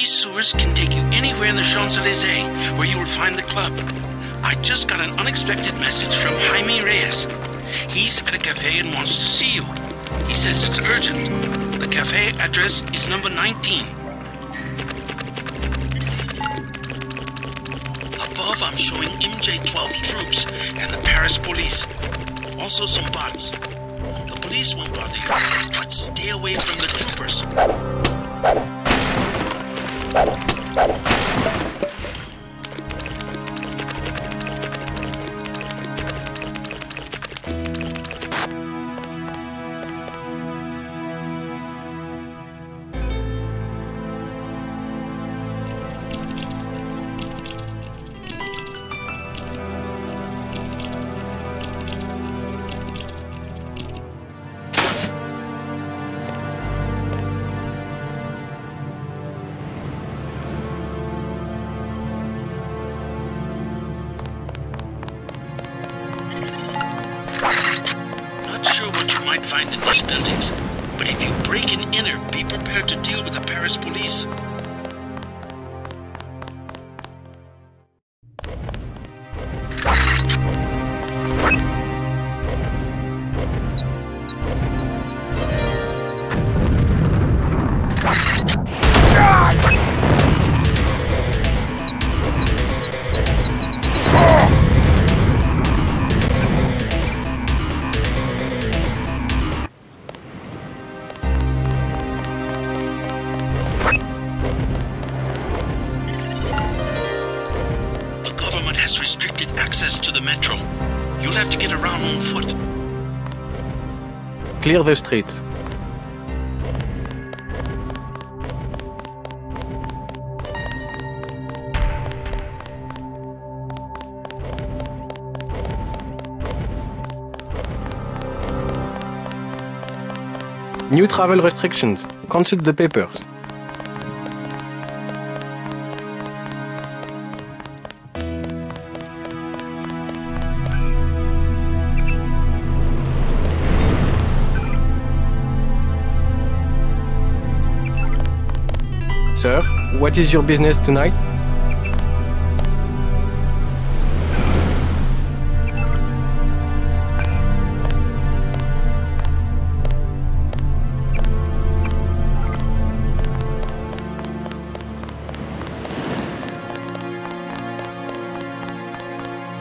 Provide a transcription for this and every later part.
These sewers can take you anywhere in the Champs-Élysées, where you will find the club. I just got an unexpected message from Jaime Reyes. He's at a cafe and wants to see you. He says it's urgent. The cafe address is number 19. Above, I'm showing MJ-12 troops and the Paris police. Also some bots. The police won't bother you, but stay away from the troopers. Find in these buildings, but if you break and enter, be prepared to deal with the Paris police. Restricted access to the metro. You'll have to get around on foot. Clear the streets. New travel restrictions. Consult the papers. Sir, what is your business tonight?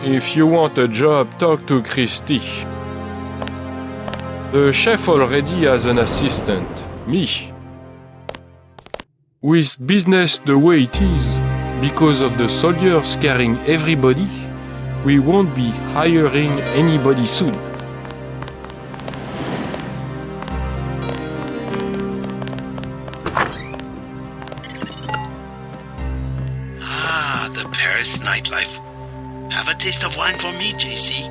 If you want a job, talk to Christy. The chef already has an assistant, me. With business the way it is, because of the soldiers scaring everybody, we won't be hiring anybody soon. Ah, the Paris nightlife. Have a taste of wine for me, JC.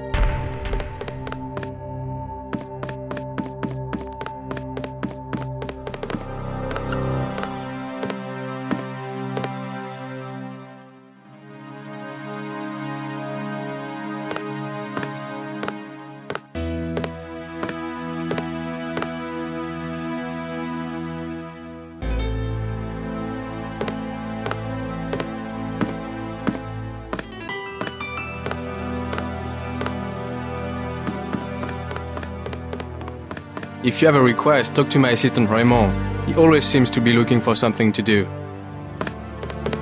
If you have a request, talk to my assistant Raymond. He always seems to be looking for something to do.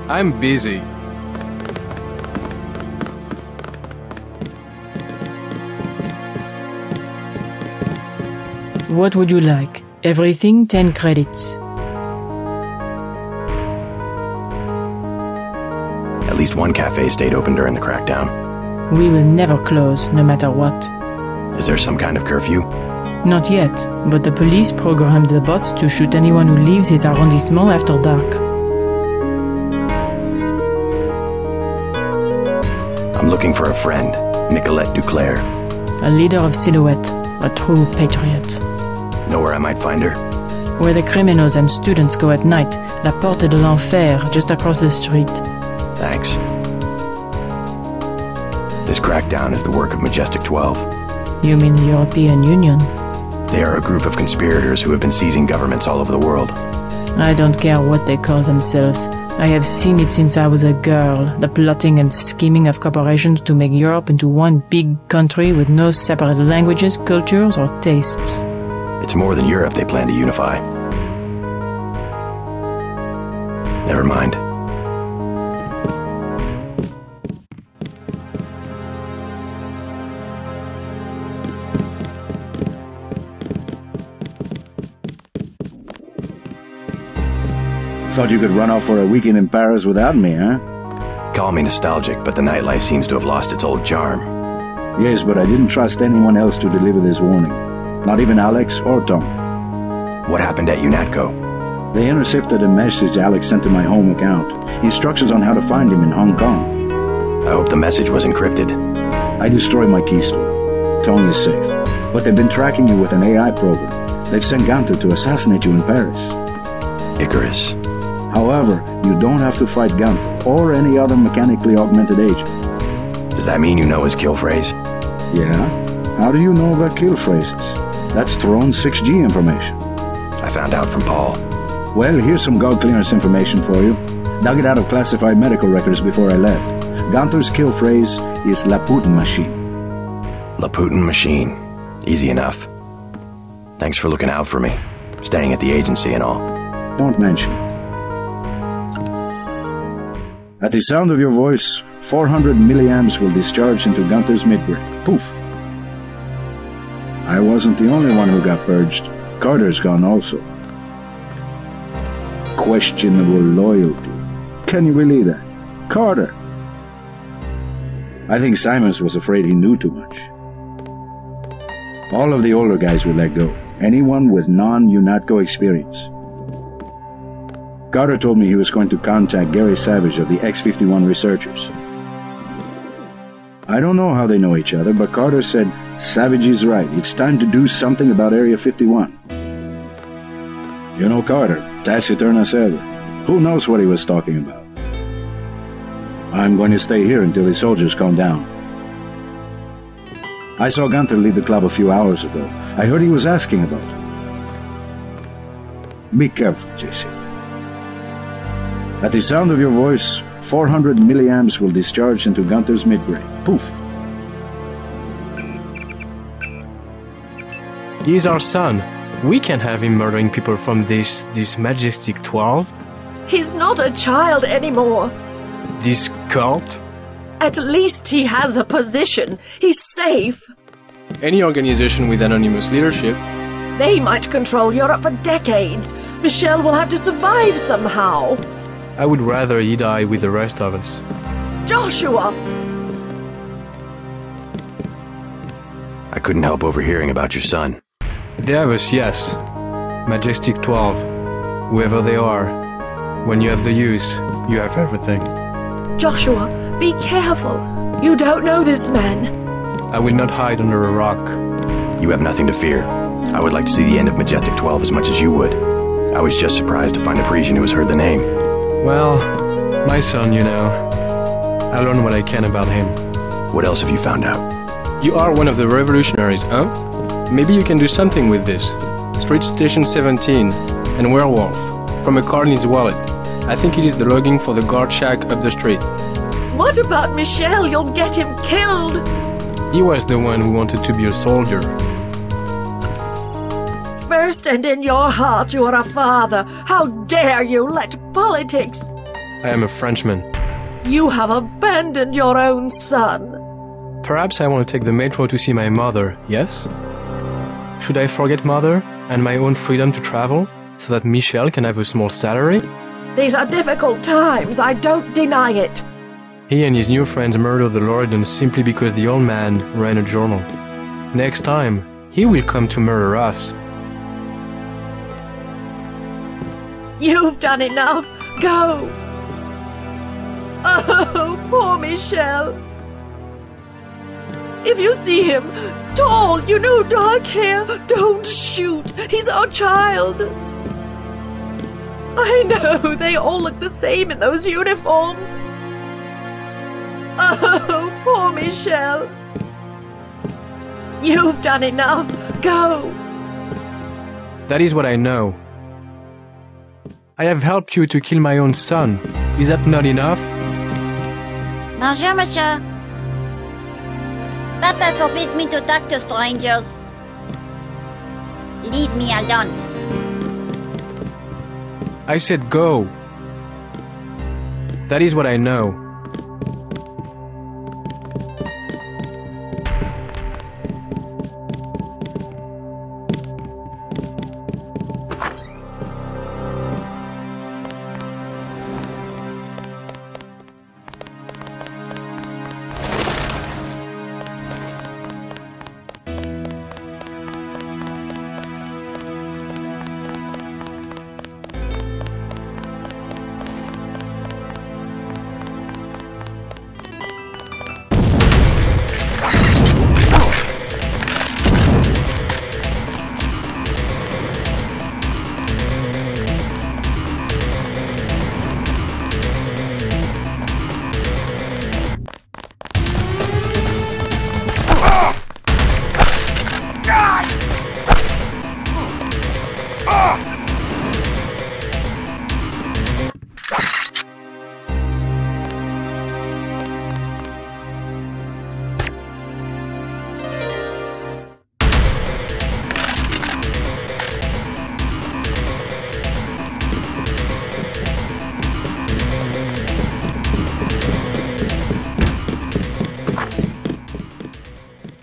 I'm busy. What would you like? Everything 10 credits. At least one cafe stayed open during the crackdown. We will never close, no matter what. Is there some kind of curfew? Not yet, but the police programmed the bots to shoot anyone who leaves his arrondissement after dark. I'm looking for a friend, Nicolette Duclair. A leader of Silhouette, a true patriot. Know where I might find her? Where the criminals and students go at night, La Porte de l'Enfer, just across the street. Thanks. This crackdown is the work of Majestic 12. You mean the European Union? They are a group of conspirators who have been seizing governments all over the world. I don't care what they call themselves. I have seen it since I was a girl, the plotting and scheming of corporations to make Europe into one big country with no separate languages, cultures, or tastes. It's more than Europe they plan to unify. Never mind. Thought you could run off for a weekend in Paris without me, huh? Call me nostalgic, but the nightlife seems to have lost its old charm. Yes, but I didn't trust anyone else to deliver this warning. Not even Alex or Tom. What happened at UNATCO? They intercepted a message Alex sent to my home account. Instructions on how to find him in Hong Kong. I hope the message was encrypted. I destroyed my keystone. Tong is safe. But they've been tracking you with an AI program. They've sent Gunther to assassinate you in Paris. Icarus. However, you don't have to fight Gunther or any other mechanically augmented agent. Does that mean you know his kill phrase? Yeah? How do you know about kill phrases? That's Thrawn 6G information. I found out from Paul. Well, here's some guard clearance information for you. Dug it out of classified medical records before I left. Gunther's kill phrase is La Putin Machine. La Putin Machine. Easy enough. Thanks for looking out for me. Staying at the agency and all. Don't mention it. At the sound of your voice, 400 milliamps will discharge into Gunther's midbrain. Poof! I wasn't the only one who got purged. Carter's gone also. Questionable loyalty. Can you believe that? Carter! I think Simons was afraid he knew too much. All of the older guys were let go. Anyone with non-UNATCO experience. Carter told me he was going to contact Gary Savage of the X-51 researchers. I don't know how they know each other, but Carter said, Savage is right. It's time to do something about Area 51. You know Carter, taciturn as ever. Who knows what he was talking about? I'm going to stay here until the soldiers calm down. I saw Gunther leave the club a few hours ago. I heard he was asking about it. Be careful, JC. At the sound of your voice, 400 milliamps will discharge into Gunther's midbrain. Poof! He's our son. We can't have him murdering people from this Majestic 12. He's not a child anymore. This cult. At least he has a position. He's safe. Any organization with anonymous leadership. They might control Europe for decades. Michelle will have to survive somehow. I would rather he die with the rest of us. Joshua! I couldn't help overhearing about your son. The others, yes. Majestic 12. Whoever they are. When you have the use, you have everything. Joshua, be careful. You don't know this man. I will not hide under a rock. You have nothing to fear. I would like to see the end of Majestic 12 as much as you would. I was just surprised to find a Parisian who has heard the name. Well, my son, you know. I learned what I can about him. What else have you found out? You are one of the revolutionaries, huh? Maybe you can do something with this. Street Station 17 and Werewolf. From a card in his wallet. I think it is the logging for the guard shack up the street. What about Michel? You'll get him killed! He was the one who wanted to be a soldier. First and in your heart you are a father. How dare you let politics... I am a Frenchman. You have abandoned your own son. Perhaps I want to take the metro to see my mother, yes? Should I forget mother and my own freedom to travel so that Michel can have a small salary? These are difficult times, I don't deny it. He and his new friends murdered the Loredans simply because the old man ran a journal. Next time, he will come to murder us. You've done enough. Go. Oh, poor Michel. If you see him, tall, you know, dark hair, don't shoot. He's our child. I know, they all look the same in those uniforms. Oh, poor Michel. You've done enough. Go. That is what I know. I have helped you to kill my own son. Is that not enough? Bonjour, monsieur. Papa forbids me to talk to strangers. Leave me alone. I said go. That is what I know.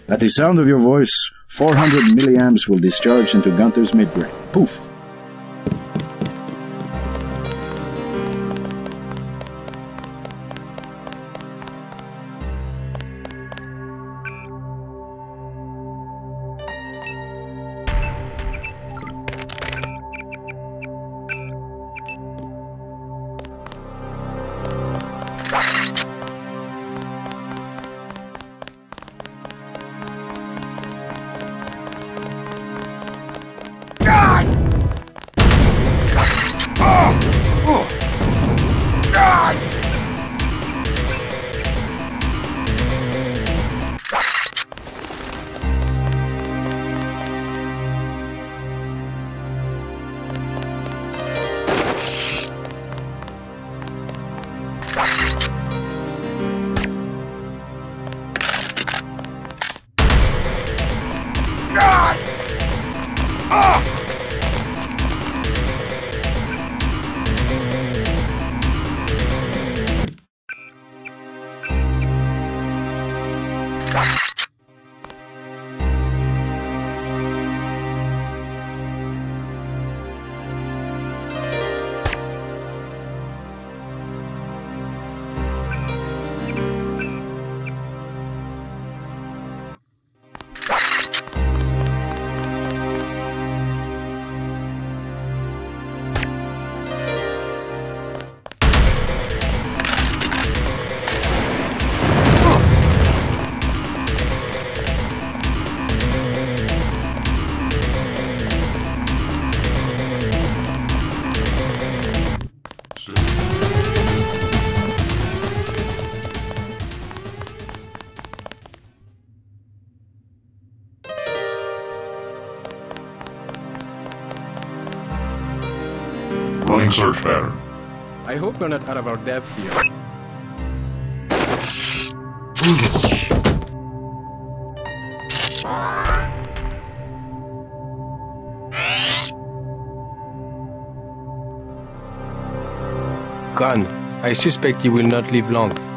At the sound of your voice, 400 milliamps will discharge into Gunther's midbrain. Poof! Running search pattern. I hope we're not out of our depth here. Gun. I suspect he will not live long.